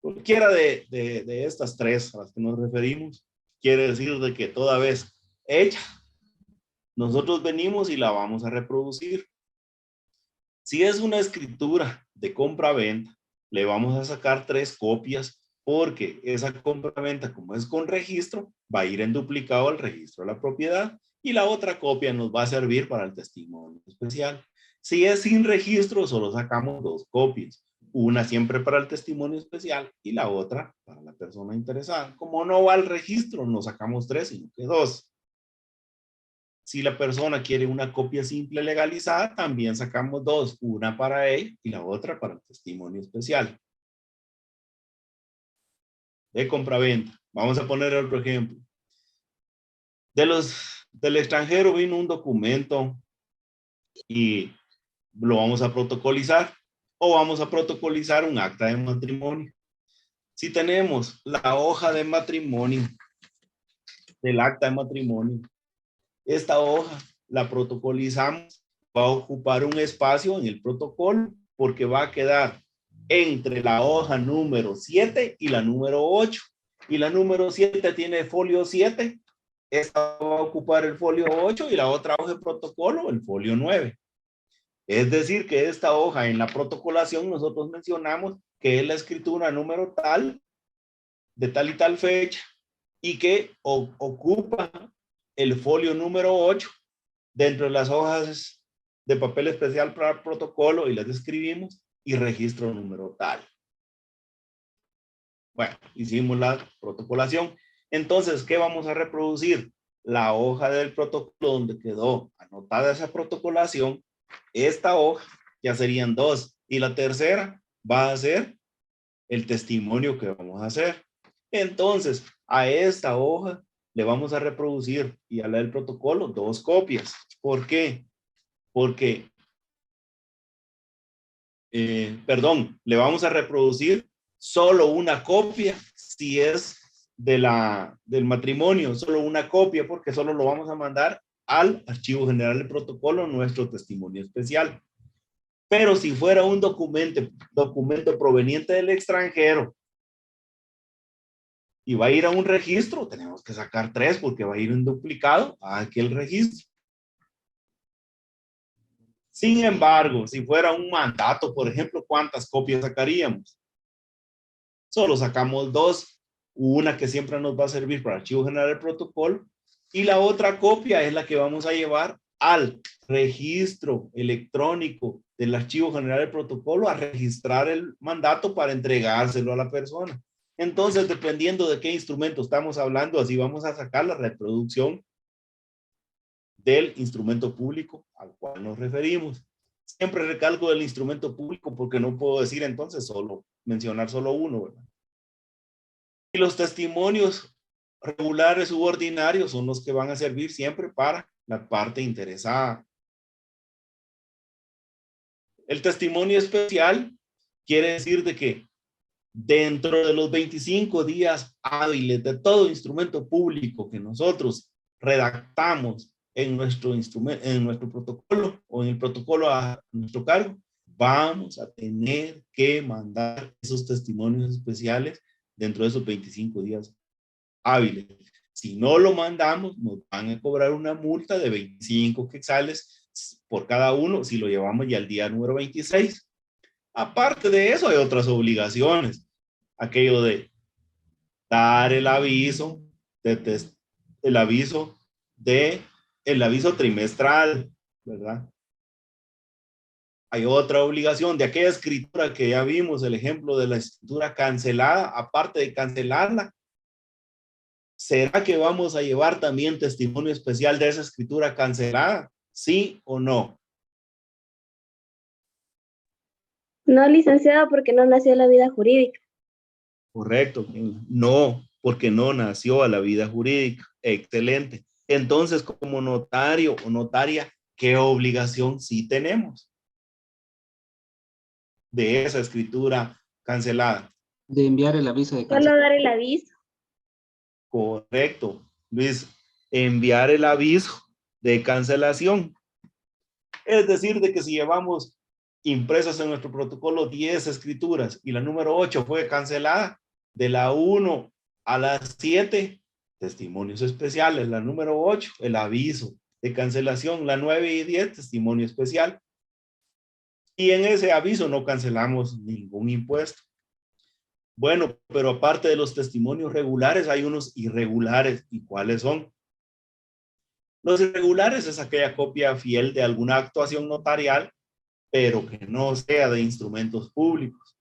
Cualquiera de estas 3 a las que nos referimos quiere decir de que toda vez hecha, nosotros venimos y la vamos a reproducir. Si es una escritura de compra-venta, le vamos a sacar 3 copias porque esa compra-venta, como es con registro, va a ir en duplicado al registro de la propiedad y la otra copia nos va a servir para el testimonio especial. Si es sin registro, solo sacamos 2 copias. Una siempre para el testimonio especial y la otra para la persona interesada. Como no va al registro, no sacamos 3, sino que 2. Si la persona quiere una copia simple legalizada, también sacamos 2, una para él y la otra para el testimonio especial. De compraventa. Vamos a poner otro ejemplo. Del extranjero vino un documento y lo vamos a protocolizar o vamos a protocolizar un acta de matrimonio. Si tenemos la hoja de matrimonio, del acta de matrimonio, esta hoja la protocolizamos, va a ocupar un espacio en el protocolo porque va a quedar entre la hoja número 7 y la número 8. Y la número 7 tiene folio 7, esta va a ocupar el folio 8 y la otra hoja de protocolo el folio 9. Es decir, que esta hoja en la protocolación nosotros mencionamos que es la escritura número tal, de tal y tal fecha, y que ocupa el folio número 8 dentro de las hojas de papel especial para el protocolo y las describimos y registro número tal. Bueno, hicimos la protocolación. Entonces, ¿qué vamos a reproducir? La hoja del protocolo donde quedó anotada esa protocolación. Esta hoja ya serían 2 y la tercera va a ser el testimonio que vamos a hacer. Entonces, a esta hoja le vamos a reproducir y a la del protocolo 2 copias. ¿Por qué? Porque, le vamos a reproducir solo una copia si es del matrimonio, solo una copia porque solo lo vamos a mandar al Archivo General del Protocolo, nuestro testimonio especial. Pero si fuera un documento proveniente del extranjero y va a ir a un registro, tenemos que sacar 3 porque va a ir en duplicado a aquel registro. Sin embargo, si fuera un mandato, por ejemplo, ¿cuántas copias sacaríamos? Solo sacamos 2, una que siempre nos va a servir para el Archivo General del Protocolo y la otra copia es la que vamos a llevar al registro electrónico del Archivo General del Protocolo a registrar el mandato para entregárselo a la persona. Entonces, dependiendo de qué instrumento estamos hablando, así vamos a sacar la reproducción del instrumento público al cual nos referimos. Siempre recalco del instrumento público porque no puedo decir entonces mencionar solo uno, ¿verdad? Y los testimonios regulares u ordinarios son los que van a servir siempre para la parte interesada. El testimonio especial quiere decir de que dentro de los 25 días hábiles de todo instrumento público que nosotros redactamos en nuestro instrumento, en nuestro protocolo o en el protocolo a nuestro cargo, vamos a tener que mandar esos testimonios especiales dentro de esos 25 días hábiles. Si no lo mandamos, nos van a cobrar una multa de 25 quetzales por cada uno si lo llevamos ya al día número 26. Aparte de eso, hay otras obligaciones. Aquello de dar el aviso el aviso trimestral, ¿verdad? Hay otra obligación de aquella escritura que ya vimos, el ejemplo de la escritura cancelada. Aparte de cancelarla, ¿será que vamos a llevar también testimonio especial de esa escritura cancelada? ¿Sí o no? No, licenciado, porque no nació la vida jurídica. Correcto. No, porque no nació a la vida jurídica. Excelente. Entonces, como notario o notaria, ¿qué obligación sí tenemos de esa escritura cancelada? De enviar el aviso de Solo cancelación. dar el aviso. Correcto, Luis. Enviar el aviso de cancelación. Es decir, de que si llevamos impresas en nuestro protocolo 10 escrituras y la número 8 fue cancelada, de la 1 a la 7, testimonios especiales. La número 8, el aviso de cancelación. La 9 y 10, testimonio especial. Y en ese aviso no cancelamos ningún impuesto. Bueno, pero aparte de los testimonios regulares, hay unos irregulares. ¿Y cuáles son? Los irregulares es aquella copia fiel de alguna actuación notarial, pero que no sea de instrumentos públicos.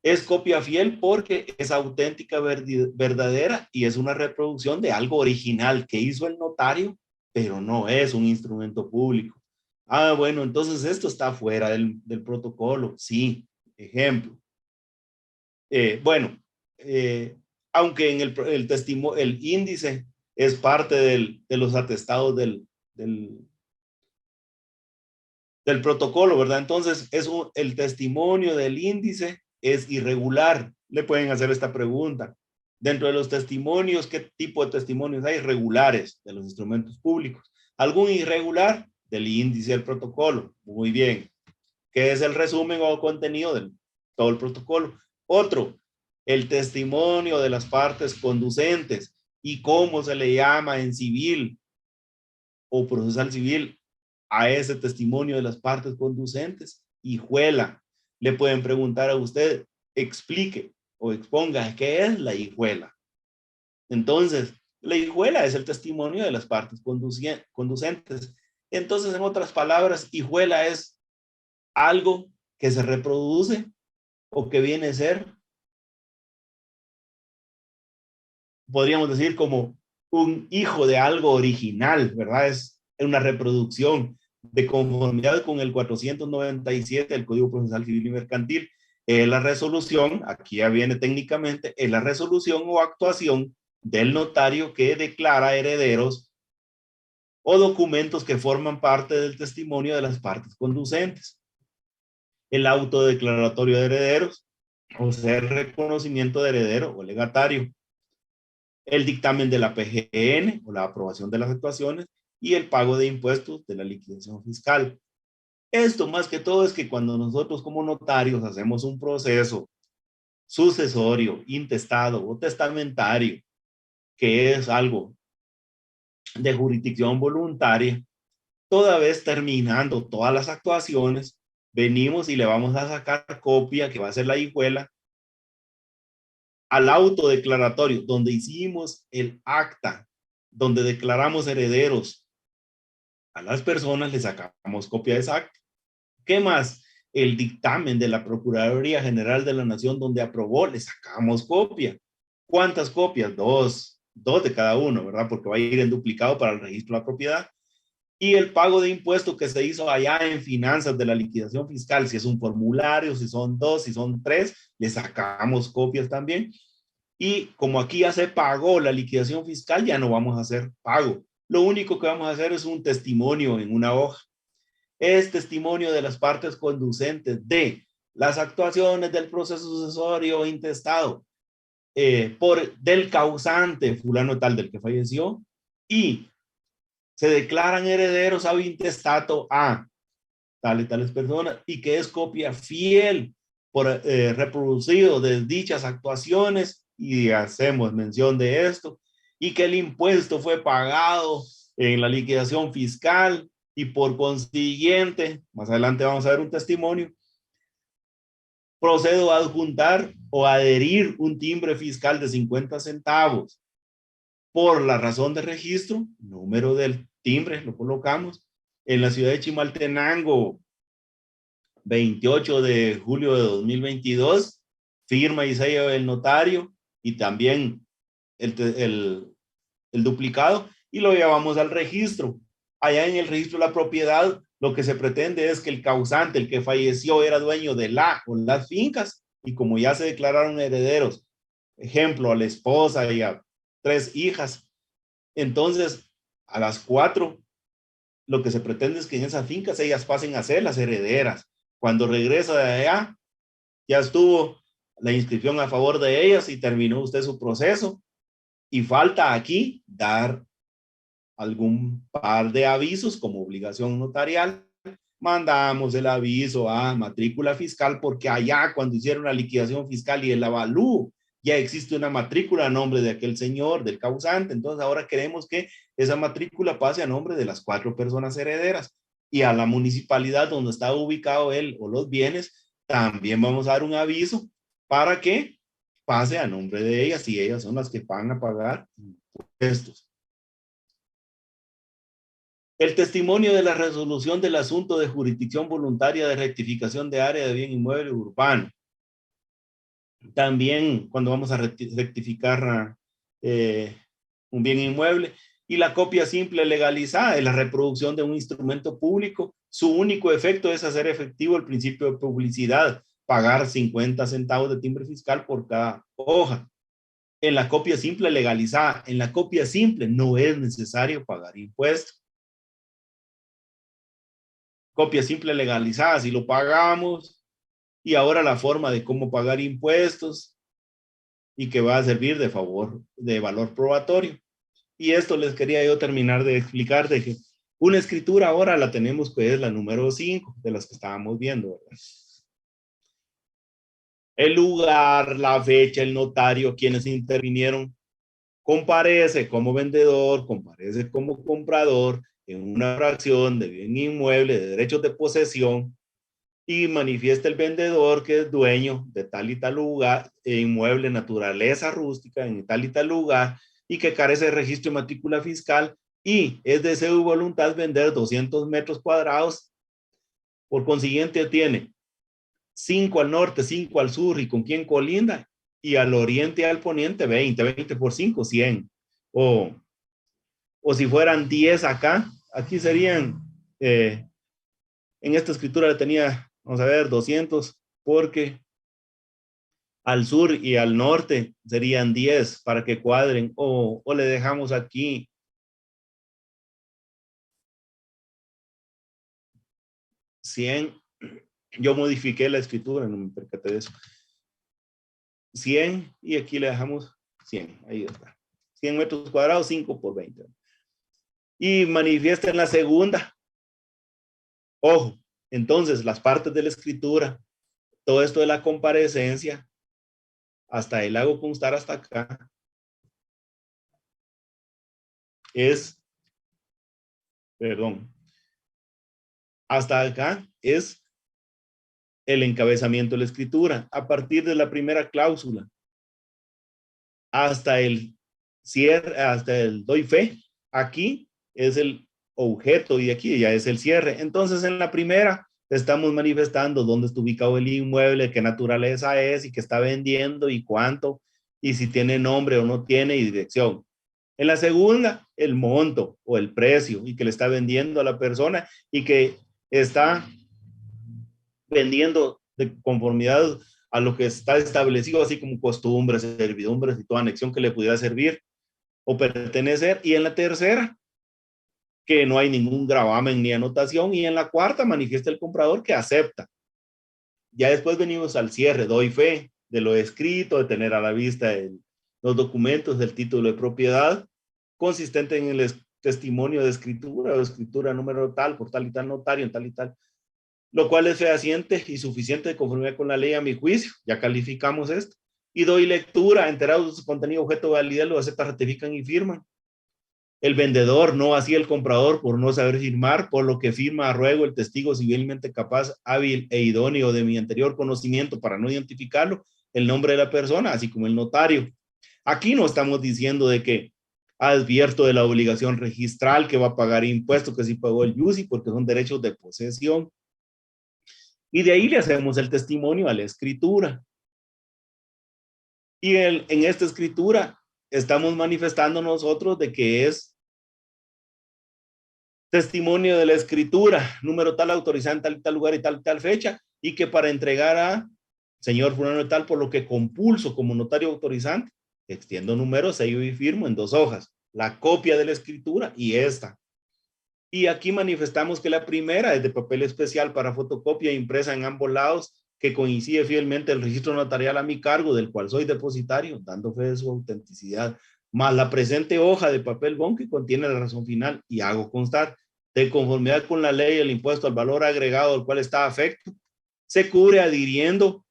Es copia fiel porque es auténtica, verdadera y es una reproducción de algo original que hizo el notario, pero no es un instrumento público. Ah, bueno, entonces esto está fuera del protocolo. Sí, ejemplo. Aunque en el índice es parte de los atestados del protocolo, ¿verdad? Entonces, el testimonio del índice es irregular. Le pueden hacer esta pregunta. Dentro de los testimonios, ¿qué tipo de testimonios hay? Regulares de los instrumentos públicos. ¿Algún irregular? Del índice del protocolo. Muy bien. ¿Qué es el resumen o contenido de todo el protocolo? Otro, el testimonio de las partes conducentes y cómo se le llama en civil o procesal civil a ese testimonio de las partes conducentes. Hijuela. Le pueden preguntar a usted, explique o exponga qué es la hijuela. Entonces, la hijuela es el testimonio de las partes conducentes. Entonces, en otras palabras, hijuela es algo que se reproduce o que viene a ser, podríamos decir, como un hijo de algo original, ¿verdad? Es una reproducción de conformidad con el 497 del Código Procesal Civil y Mercantil. La resolución, aquí ya viene técnicamente, es la resolución o actuación del notario que declara herederos o documentos que forman parte del testimonio de las partes conducentes. El auto declaratorio de herederos, o sea, el reconocimiento de heredero o legatario. El dictamen de la PGN o la aprobación de las actuaciones y el pago de impuestos de la liquidación fiscal. Esto más que todo es que cuando nosotros como notarios hacemos un proceso sucesorio, intestado o testamentario, que es algo de jurisdicción voluntaria, toda vez terminando todas las actuaciones, venimos y le vamos a sacar copia, que va a ser la hijuela, al auto declaratorio, donde hicimos el acta, donde declaramos herederos a las personas, le sacamos copia de esa acta. ¿Qué más? El dictamen de la Procuraduría General de la Nación, donde aprobó, le sacamos copia. ¿Cuántas copias? Dos de cada uno, ¿verdad? Porque va a ir en duplicado para el registro de la propiedad. Y el pago de impuestos que se hizo allá en finanzas de la liquidación fiscal, si es un formulario, si son 2, si son 3, le sacamos copias también. Y como aquí ya se pagó la liquidación fiscal, ya no vamos a hacer pago. Lo único que vamos a hacer es un testimonio en una hoja. Es testimonio de las partes conducentes de las actuaciones del proceso sucesorio intestado. del causante fulano tal del que falleció, y se declaran herederos a intestato a tales personas, y que es copia fiel por reproducido de dichas actuaciones, y hacemos mención de esto, y que el impuesto fue pagado en la liquidación fiscal, y por consiguiente, más adelante vamos a ver un testimonio, procedo a adjuntar o adherir un timbre fiscal de 50 centavos por la razón de registro, número del timbre, lo colocamos, en la ciudad de Chimaltenango, 28 de julio de 2022, firma y sello del notario, y también el duplicado, y lo llevamos al registro. Allá en el registro de la propiedad, lo que se pretende es que el causante, el que falleció, era dueño de la o las fincas, y como ya se declararon herederos, ejemplo, a la esposa y a 3 hijas, entonces a las 4, lo que se pretende es que en esas fincas ellas pasen a ser las herederas. Cuando regresa de allá, ya estuvo la inscripción a favor de ellas y terminó usted su proceso, y falta aquí dar algún par de avisos como obligación notarial. Mandamos el aviso a matrícula fiscal, porque allá cuando hicieron la liquidación fiscal y el avalúo, ya existe una matrícula a nombre de aquel señor, del causante. Entonces ahora queremos que esa matrícula pase a nombre de las 4 personas herederas, y a la municipalidad donde está ubicado él o los bienes también vamos a dar un aviso para que pase a nombre de ellas, y ellas son las que van a pagar impuestos. El testimonio de la resolución del asunto de jurisdicción voluntaria de rectificación de área de bien inmueble urbano. También cuando vamos a rectificar un bien inmueble, y la copia simple legalizada es la reproducción de un instrumento público. Su único efecto es hacer efectivo el principio de publicidad, pagar 50 centavos de timbre fiscal por cada hoja. En la copia simple legalizada, en la copia simple no es necesario pagar impuestos. Copia simple legalizada, si lo pagamos, y ahora la forma de cómo pagar impuestos, y que va a servir de favor, de valor probatorio. Y esto les quería yo terminar de explicar, de que una escritura ahora la tenemos, que es la número 5 de las que estábamos viendo, ¿verdad? El lugar, la fecha, el notario, quienes intervinieron, comparece como vendedor, comparece como comprador en una fracción de bien inmueble de derechos de posesión, y manifiesta el vendedor que es dueño de tal y tal lugar, inmueble naturaleza rústica en tal y tal lugar, y que carece de registro y matrícula fiscal, y es deseo y voluntad vender 200 metros cuadrados. Por consiguiente tiene 5 al norte, 5 al sur, y con quién colinda, y al oriente y al poniente 20 por 5, 100. O si fueran 10 acá, aquí serían, en esta escritura le tenía, vamos a ver, 200, porque al sur y al norte serían 10 para que cuadren, o le dejamos aquí 100. Yo modifiqué la escritura, no me percaté de eso. 100, y aquí le dejamos 100, ahí está. 100 metros cuadrados, 5 por 20. Y manifiesta en la segunda. Ojo, entonces las partes de la escritura, todo esto de la comparecencia, hasta el hago constar hasta acá, es, perdón, hasta acá es el encabezamiento de la escritura. A partir de la primera cláusula hasta el cierre, hasta el doy fe, aquí es el objeto, y aquí ya es el cierre. Entonces en la primera estamos manifestando dónde está ubicado el inmueble, qué naturaleza es, y qué está vendiendo, y cuánto, y si tiene nombre o no tiene, y dirección. En la segunda, el monto o el precio, y que le está vendiendo a la persona, y que está vendiendo de conformidad a lo que está establecido, así como costumbres, servidumbres y toda anexión que le pudiera servir o pertenecer. Y en la tercera, que no hay ningún gravamen ni anotación. Y en la cuarta, manifiesta el comprador que acepta. Ya después venimos al cierre, doy fe de lo escrito, de tener a la vista los documentos del título de propiedad, consistente en el testimonio de escritura o escritura número tal, por tal y tal notario, en tal y tal, lo cual es fehaciente y suficiente de conformidad con la ley a mi juicio. Ya calificamos esto. Y doy lectura, enterados de su contenido, objeto de validez, lo aceptan, ratifican y firman. El vendedor, no así el comprador, por no saber firmar, por lo que firma a ruego el testigo civilmente capaz, hábil e idóneo de mi anterior conocimiento para no identificarlo, el nombre de la persona, así como el notario. Aquí no estamos diciendo de que advierto de la obligación registral, que va a pagar impuestos, que sí pagó el UCI, porque son derechos de posesión. Y de ahí le hacemos el testimonio a la escritura. Y en esta escritura estamos manifestando nosotros de que es testimonio de la escritura, número tal, autorizado en tal y tal lugar y tal fecha, y que para entregar a señor fulano de tal, por lo que compulso como notario autorizante, extiendo número, sello y firmo en 2 hojas, la copia de la escritura y esta. Y aquí manifestamos que la primera es de papel especial para fotocopia impresa en ambos lados, que coincide fielmente el registro notarial a mi cargo, del cual soy depositario, dando fe de su autenticidad, más la presente hoja de papel bond que contiene la razón final, y hago constar, de conformidad con la ley, el impuesto al valor agregado al cual está afecto, se cubre adhiriendo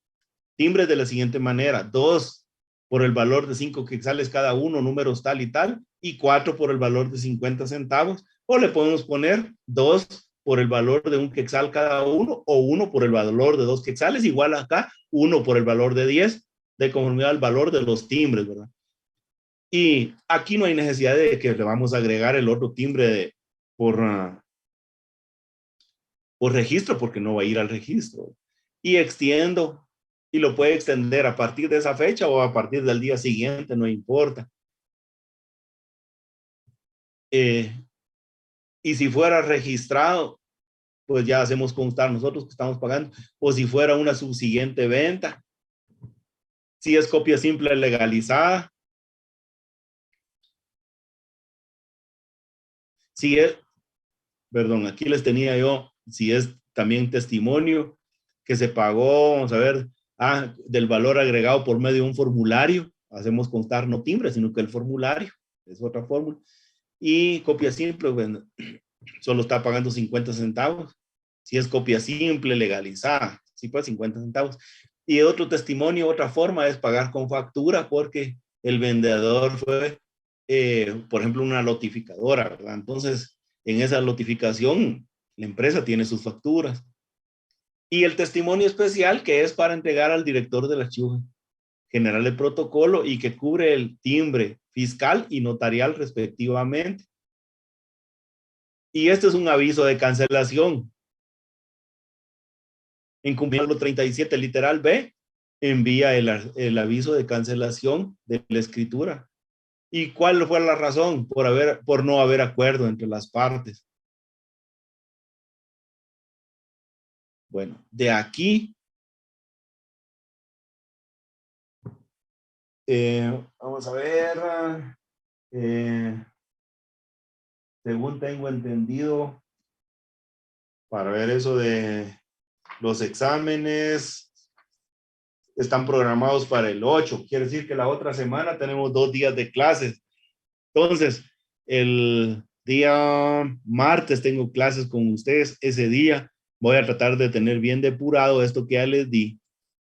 timbres de la siguiente manera: 2 por el valor de 5 quetzales cada uno, números tal y tal, y 4 por el valor de 50 centavos, o le podemos poner 2 por el valor de 1 quetzal cada uno, o 1 por el valor de 2 quetzales, igual acá, 1 por el valor de 10, de conformidad al valor de los timbres, ¿verdad? Y aquí no hay necesidad de que le vamos a agregar el otro timbre por registro, porque no va a ir al registro. Y extiendo, y lo puede extender a partir de esa fecha o a partir del día siguiente, no importa. Y si fuera registrado, pues ya hacemos constar nosotros que estamos pagando, o si fuera una subsiguiente venta, si es copia simple legalizada, si es, perdón, aquí les tenía yo, si es también testimonio que se pagó, vamos a ver, del valor agregado por medio de un formulario, hacemos constar no timbre, sino que el formulario, es otra fórmula. Y copia simple, bueno, solo está pagando 50 centavos. Si es copia simple, legalizada, sí, pues 50 centavos. Y otro testimonio, otra forma es pagar con factura, porque el vendedor fue, por ejemplo, una notificadora, ¿verdad? Entonces, en esa notificación, la empresa tiene sus facturas. Y el testimonio especial, que es para entregar al director del archivo general del protocolo y que cubre el timbre fiscal y notarial respectivamente. Y este es un aviso de cancelación. En cumplimiento 37, literal B, envía el aviso de cancelación de la escritura. ¿Y cuál fue la razón? Por no haber acuerdo entre las partes. Bueno, de aquí, vamos a ver, según tengo entendido, para ver eso de los exámenes, están programados para el 8. Quiere decir que la otra semana tenemos 2 días de clases. Entonces, el día martes tengo clases con ustedes. Ese día voy a tratar de tener bien depurado esto que ya les di.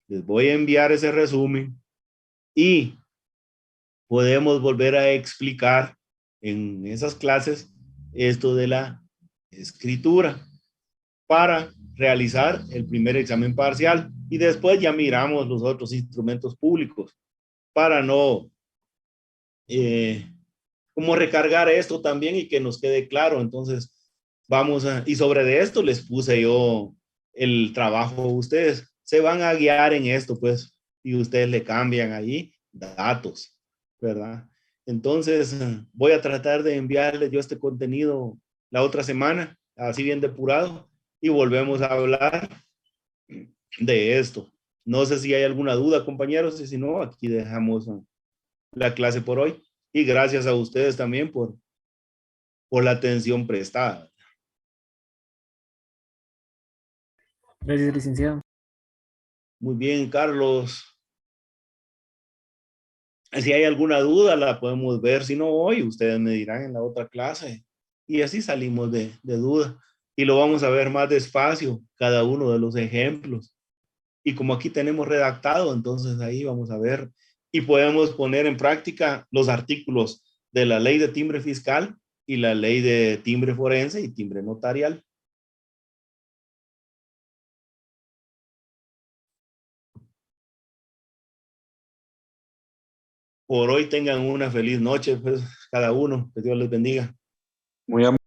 Les voy a enviar ese resumen y podemos volver a explicar en esas clases esto de la escritura para realizar el primer examen parcial, y después ya miramos los otros instrumentos públicos para no como recargar esto también y que nos quede claro. Entonces y sobre de esto les puse yo el trabajo. Ustedes se van a guiar en esto, pues, y ustedes le cambian ahí datos, ¿verdad? Entonces voy a tratar de enviarles yo este contenido la otra semana, así bien depurado, y volvemos a hablar de esto. No sé si hay alguna duda, compañeros, y si no, aquí dejamos la clase por hoy. Y gracias a ustedes también por la atención prestada. Gracias, licenciado. Muy bien, Carlos. Si hay alguna duda, la podemos ver. Si no hoy, ustedes me dirán en la otra clase. Y así salimos de duda. Y lo vamos a ver más despacio, cada uno de los ejemplos. Y como aquí tenemos redactado, entonces ahí vamos a ver y podemos poner en práctica los artículos de la ley de timbre fiscal y la ley de timbre forense y timbre notarial. Por hoy tengan una feliz noche, pues, cada uno. Que Dios les bendiga. Muy amable.